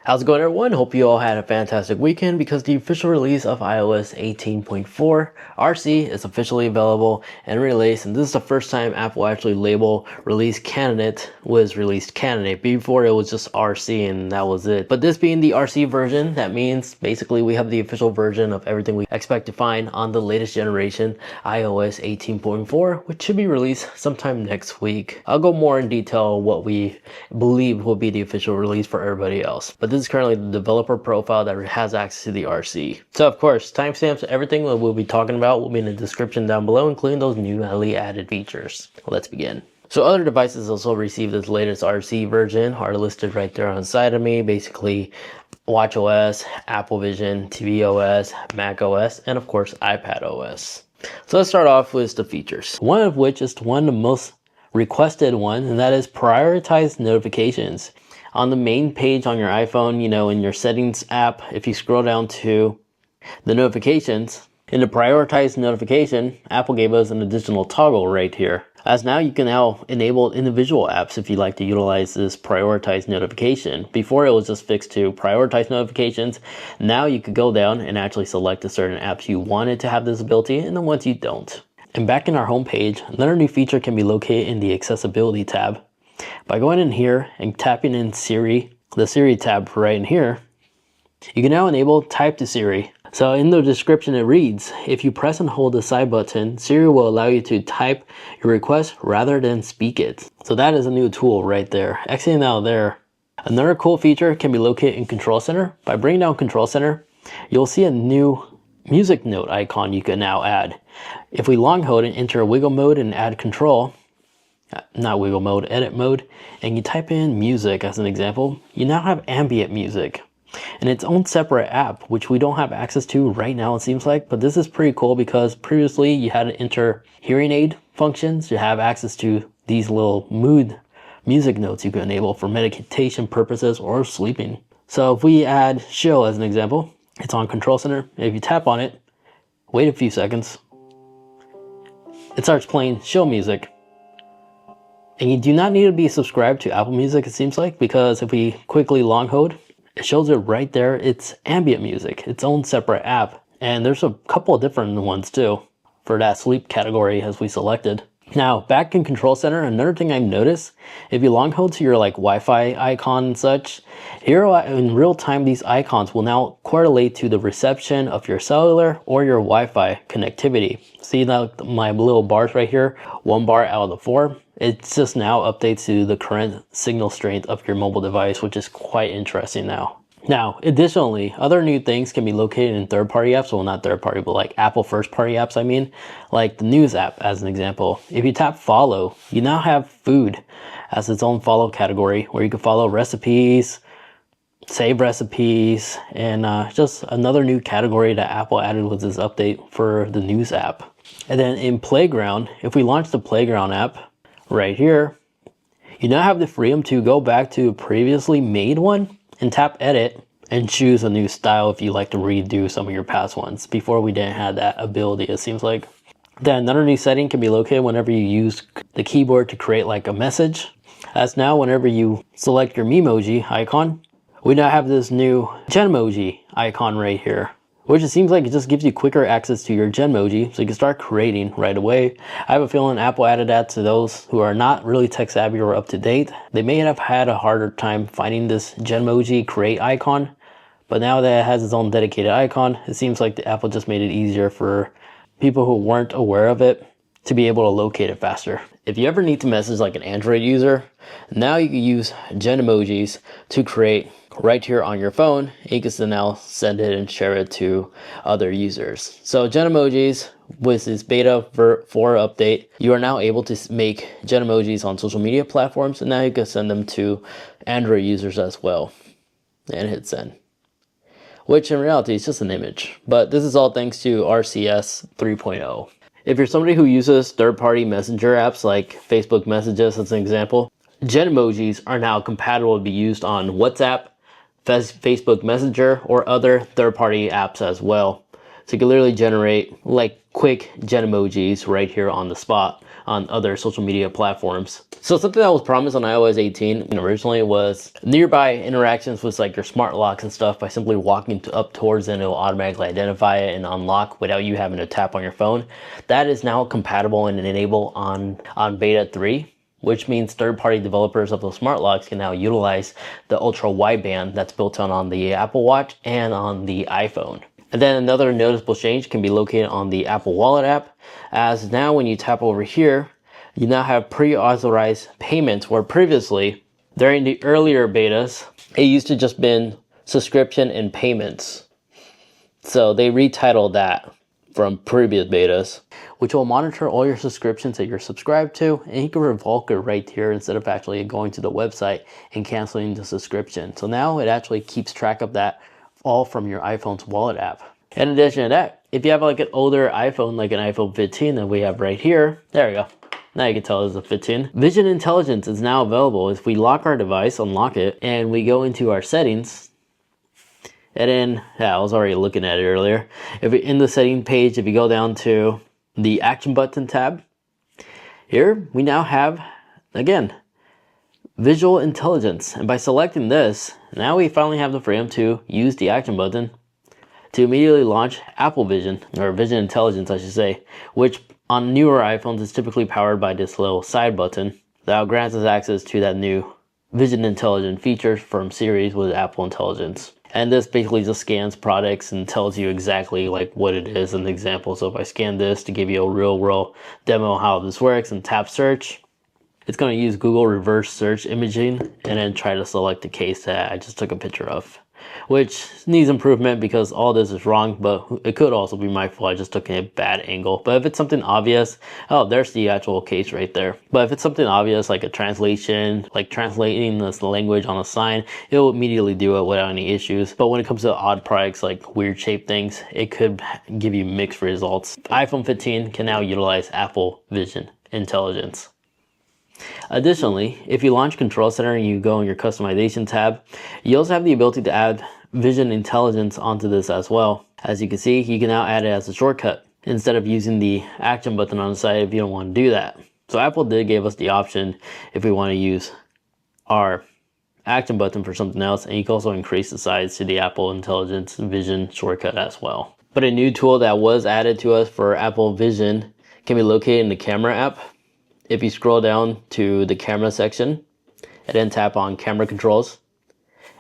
How's it going, everyone? Hope you all had a fantastic weekend because the official release of iOS 18.4 RC is officially available and released, and this is the first time Apple actually label release candidate was released candidate. Before it was just RC and that was it. But this being the RC version, that means basically we have the official version of everything we expect to find on the latest generation iOS 18.4, which should be released sometime next week. I'll go more in detail what we believe will be the official release for everybody else. But this is currently the developer profile that has access to the RC. So of course, timestamps, everything that we'll be talking about will be in the description down below, including those newly added features. Let's begin. So other devices also received this latest RC version are listed right there on the side of me. Basically, watchOS, Apple Vision, tvOS, macOS, and of course iPadOS. So let's start off with the features. One of which is one of the most requested one, and that is prioritize notifications. On the main page on your iPhone, in your settings app, if you scroll down to the notifications, in the prioritize notification, Apple gave us an additional toggle right here. As now you can now enable individual apps if you like to utilize this prioritize notification. Before it was just fixed to prioritize notifications. Now you could go down and actually select the certain apps you wanted to have this ability and the ones you don't. And back in our home page, another new feature can be located in the accessibility tab. By going in here and tapping in Siri, the Siri tab right in here, you can now enable type to Siri. So in the description it reads, if you press and hold the side button, Siri will allow you to type your request rather than speak it. So that is a new tool right there. Exiting out there. Another cool feature can be located in Control Center. By bringing down Control Center, you'll see a new music note icon you can now add. If we long hold and enter wiggle mode and add control, not wiggle mode, edit mode, and you type in music as an example, you now have ambient music and its own separate app, which we don't have access to right now, it seems like. But this is pretty cool because previously you had to enter hearing aid functions to have access to these little mood music notes you can enable for meditation purposes or sleeping. So if we add show as an example, it's on Control Center. If you tap on it, wait a few seconds, it starts playing show music. And you do not need to be subscribed to Apple Music, it seems like, because if we quickly long hold, it shows it right there. It's ambient music, its own separate app. And there's a couple of different ones too for that sleep category as we selected. Now, back in Control Center, another thing I've noticed, if you long hold to your Wi-Fi icon and such, here in real time, these icons will now correlate to the reception of your cellular or your Wi-Fi connectivity. See now my little bars right here, 1 bar out of the 4. It just now updates to the current signal strength of your mobile device, which is quite interesting now. Now, additionally, other new things can be located in third-party apps. Well, not third-party, but like Apple first-party apps, like the News app as an example. If you tap follow, you now have food as its own follow category where you can follow recipes, save recipes, and just another new category that Apple added with this update for the News app. And then in Playground, if we launch the Playground app right here, you now have the freedom to go back to a previously made one and tap edit and choose a new style if you like to redo some of your past ones. Before we didn't have that ability, it seems like. Then another new setting can be located whenever you use the keyboard to create like a message. As now whenever you select your Memoji icon, we now have this new Genmoji icon right here, which it seems like it just gives you quicker access to your Genmoji so you can start creating right away. I have a feeling Apple added that to those who are not really tech savvy or up to date. They may have had a harder time finding this Genmoji create icon, but now that it has its own dedicated icon, it seems like the Apple just made it easier for people who weren't aware of it to be able to locate it faster. If you ever need to message like an Android user, now you can use Genmojis to create right here on your phone. You can now send it and share it to other users. So Genmojis, with this beta 4 update, you are now able to make Genmojis on social media platforms, and now you can send them to Android users as well. And hit send, which in reality is just an image. But this is all thanks to RCS 3.0. If you're somebody who uses third-party messenger apps like Facebook Messages as an example, Genmojis are now compatible to be used on WhatsApp, Facebook Messenger, or other third-party apps as well. So you can literally generate like quick Genmojis right here on the spot on other social media platforms. So something that was promised on iOS 18 originally was nearby interactions with like your smart locks and stuff by simply walking up towards it, and it will automatically identify it and unlock without you having to tap on your phone. That is now compatible and enabled on beta 3. Which means third-party developers of those smart locks can now utilize the ultra wideband that's built on the Apple Watch and on the iPhone. And then another noticeable change can be located on the Apple Wallet app, as now when you tap over here, you now have pre-authorized payments, where previously, during the earlier betas, it used to just been subscription and payments. So they retitled that from previous betas, which will monitor all your subscriptions that you're subscribed to, and you can revoke it right here instead of actually going to the website and canceling the subscription. So now it actually keeps track of that all from your iPhone's wallet app. In addition to that, if you have like an older iPhone, like an iPhone 15 that we have right here, there we go. Now you can tell it's a 15. Vision Intelligence is now available. If we lock our device, unlock it, and we go into our settings, and then, yeah, I was already looking at it earlier. If we in the setting page, if you go down to the action button tab, here we now have, again, visual intelligence. And by selecting this, now we finally have the freedom to use the action button to immediately launch Apple Vision, or Vision Intelligence, I should say, which on newer iPhones is typically powered by this little side button that grants us access to that new Vision Intelligence feature from Siri with Apple Intelligence. And this basically just scans products and tells you exactly like what it is, an example. So if I scan this to give you a real world demo of how this works and tap search, it's going to use Google reverse search imaging and then try to select the case that I just took a picture of, which needs improvement because all this is wrong, but it could also be my fault. I just took a bad angle. But if it's something obvious, oh, there's the actual case right there. But if it's something obvious, like a translation, like translating this language on a sign, it will immediately do it without any issues. But when it comes to odd products, like weird shaped things, it could give you mixed results. iPhone 15 can now utilize Apple Vision Intelligence. Additionally, if you launch Control Center and you go in your customization tab, you also have the ability to add Vision Intelligence onto this as well. As you can see, you can now add it as a shortcut instead of using the action button on the side if you don't want to do that. So Apple did give us the option if we want to use our action button for something else, and you can also increase the size to the Apple Intelligence Vision shortcut as well. But a new tool that was added to us for Apple Vision can be located in the camera app. If you scroll down to the camera section and then tap on camera controls,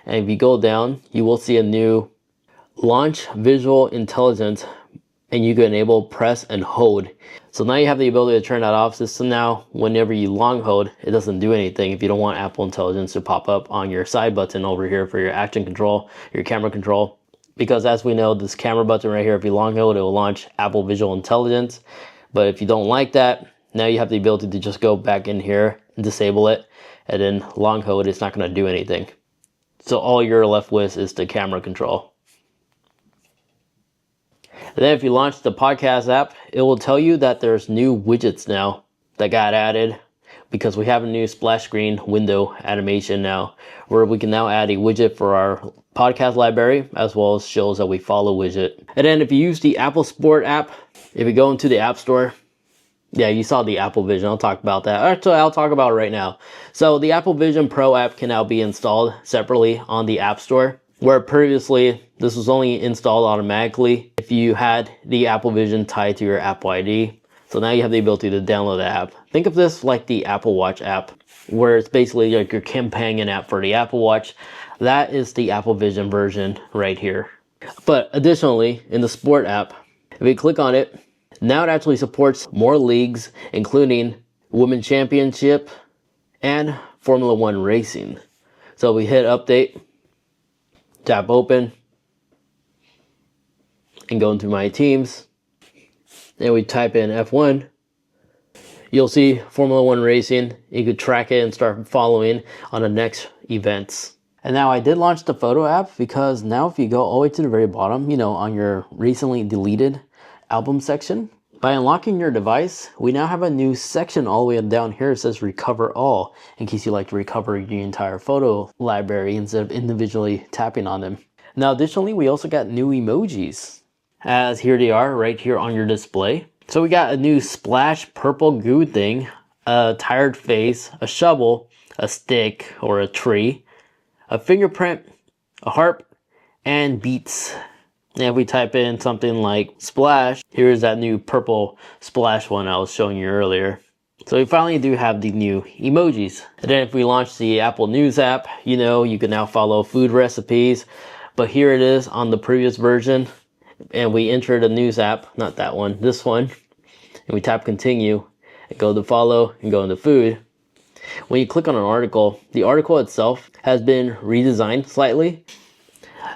and if you go down, you will see a new launch visual intelligence, and you can enable press and hold. So now you have the ability to turn that off. So now whenever you long hold, it doesn't do anything if you don't want Apple Intelligence to pop up on your side button over here for your action control, your camera control. Because as we know, this camera button right here, if you long hold, it will launch Apple Visual Intelligence. But if you don't like that, now you have the ability to just go back in here and disable it, and then long hold, it's not going to do anything. So all you're left with is the camera control. And then if you launch the podcast app, it will tell you that there's new widgets now that got added, because we have a new splash screen window animation now, where we can now add a widget for our podcast library as well as shows that we follow widget. And then if you use the Apple Sport app, if you go into the App Store, yeah, you saw the Apple Vision. I'll talk about that. Actually, I'll talk about it right now. So the Apple Vision Pro app can now be installed separately on the App Store, where previously this was only installed automatically if you had the Apple Vision tied to your Apple ID. So now you have the ability to download the app. Think of this like the Apple Watch app, where it's basically like your companion app for the Apple Watch. That is the Apple Vision version right here. But additionally, in the Sport app, if you click on it, now it actually supports more leagues, including Women's Championship and Formula One racing. So we hit update, tap open, and go into my teams. And we type in F1. You'll see Formula One racing. You could track it and start following on the next events. And now I did launch the photo app, because now if you go all the way to the very bottom, on your recently deleted album section, by unlocking your device, we now have a new section all the way down here. It says recover all, in case you like to recover your entire photo library instead of individually tapping on them. Now additionally, we also got new emojis, as here they are right here on your display. So we got a new splash purple goo thing, a tired face, a shovel, a stick or a tree, a fingerprint, a harp, and beats. And if we type in something like splash, here's that new purple splash one I was showing you earlier. So we finally do have the new emojis. And then if we launch the Apple News app, you know, you can now follow food recipes. But here it is on the previous version. And we enter the news app, not that one, this one. And we tap continue and go to follow and go into food. When you click on an article, the article itself has been redesigned slightly.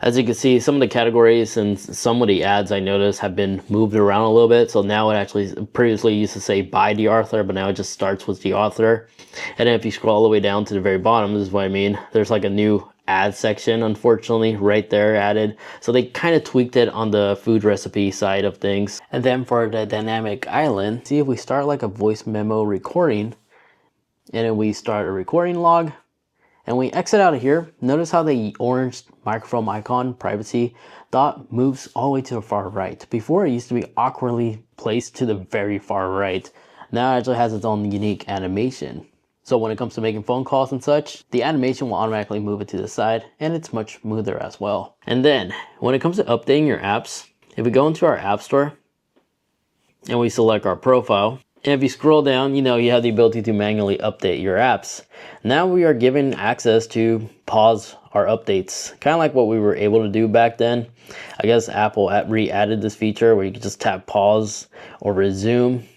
As you can see, some of the categories and some of the ads I noticed have been moved around a little bit. So now it actually previously used to say by the author, but now it just starts with the author. And then if you scroll all the way down to the very bottom, this is what I mean. There's like a new ad section, unfortunately, right there added. So they kind of tweaked it on the food recipe side of things. And then for the dynamic island, see if we start like a voice memo recording, and then we start a recording log, and we exit out of here. Notice how the orange microphone icon, privacy dot, moves all the way to the far right. Before, it used to be awkwardly placed to the very far right. Now it actually has its own unique animation. So when it comes to making phone calls and such, the animation will automatically move it to the side, and it's much smoother as well. And then when it comes to updating your apps, if we go into our app store and we select our profile, and if you scroll down, you know, you have the ability to manually update your apps. Now we are given access to pause our updates, kind of like what we were able to do back then. I guess Apple re-added this feature where you can just tap pause or resume.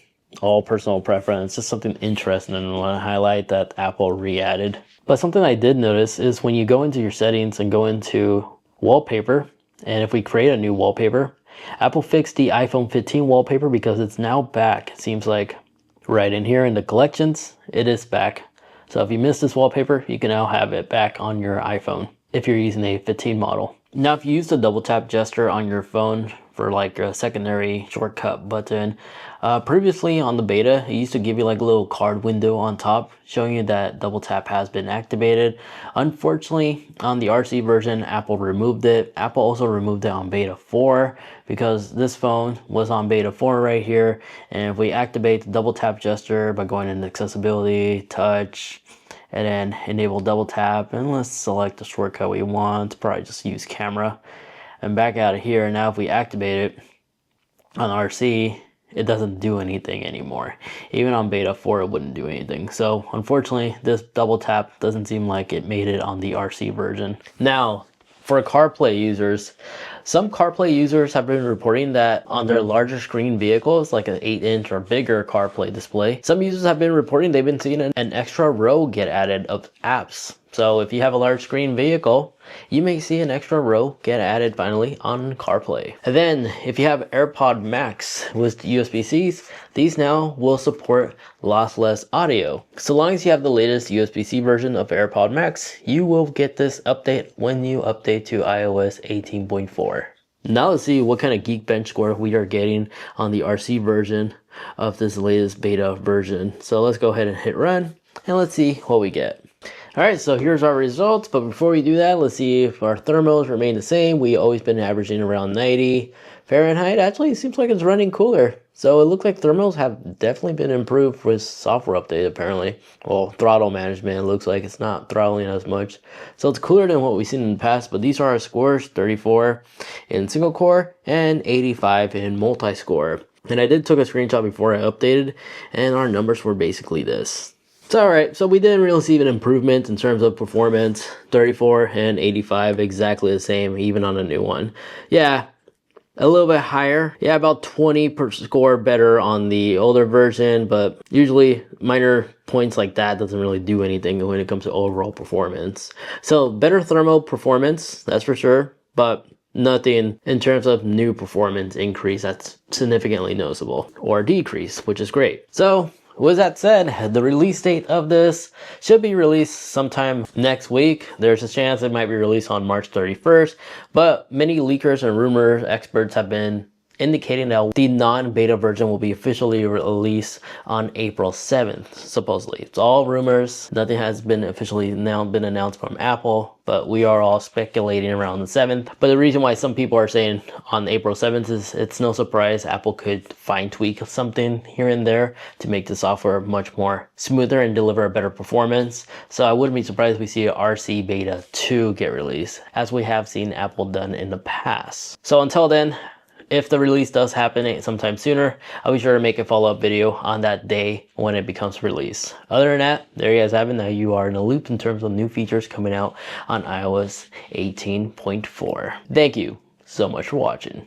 All personal preference, just something interesting and I want to highlight that Apple re-added. But something I did notice is when you go into your settings and go into wallpaper, and if we create a new wallpaper, Apple fixed the iPhone 15 wallpaper because it's now back. It seems like right in here in the collections, it is back. So if you missed this wallpaper, you can now have it back on your iPhone if you're using a 15 model. Now, if you use the double tap gesture on your phone for like a secondary shortcut button, previously on the beta, it used to give you like a little card window on top showing you that double tap has been activated. Unfortunately, on the RC version, Apple removed it. Apple also removed it on beta 4 because this phone was on beta 4 right here. And if we activate the double tap gesture by going into accessibility, touch, and then enable double tap, and let's select the shortcut we want, probably just use camera, and back out of here. Now if we activate it on RC, it doesn't do anything anymore. Even on beta 4 it wouldn't do anything. So unfortunately this double tap doesn't seem like it made it on the RC version. Now for CarPlay users, some CarPlay users have been reporting that on their larger screen vehicles, like an 8-inch or bigger CarPlay display, some users have been reporting they've been seeing an extra row get added of apps. So if you have a large screen vehicle, you may see an extra row get added finally on CarPlay. And then if you have AirPods Max with USB-Cs, these now will support lossless audio. So long as you have the latest USB-C version of AirPods Max, you will get this update when you update to iOS 18.4. Now let's see what kind of Geekbench score we are getting on the RC version of this latest beta version. So let's go ahead and hit run and let's see what we get. Alright, so here's our results, but before we do that, let's see if our thermals remain the same. We've always been averaging around 90 Fahrenheit. Actually, it seems like it's running cooler. So it looks like thermals have definitely been improved with software update, apparently. Well, throttle management, it looks like it's not throttling as much. So it's cooler than what we've seen in the past, but these are our scores, 34 in single core and 85 in multi-score. And I did took a screenshot before I updated, and our numbers were basically this. So alright, so we didn't really see an improvement in terms of performance. 34 and 85, exactly the same, even on a new one. Yeah, a little bit higher. Yeah, about 20 per score better on the older version, but usually minor points like that doesn't really do anything when it comes to overall performance. So better thermal performance, that's for sure, but nothing in terms of new performance increase that's significantly noticeable or decrease, which is great. So with that said, the release date of this should be released sometime next week. There's a chance it might be released on March 31st, but many leakers and rumor experts have been indicating that the non-beta version will be officially released on April 7th, supposedly. It's all rumors. Nothing has been officially been announced from Apple, but we are all speculating around the 7th. But the reason why some people are saying on April 7th is it's no surprise Apple could fine tweak something here and there to make the software much more smoother and deliver a better performance. So I wouldn't be surprised if we see a RC Beta 2 get released, as we have seen Apple done in the past. So until then, if the release does happen sometime sooner, I'll be sure to make a follow-up video on that day when it becomes released. Other than that, there you guys have it. Now you are in the loop in terms of new features coming out on iOS 18.4. Thank you so much for watching.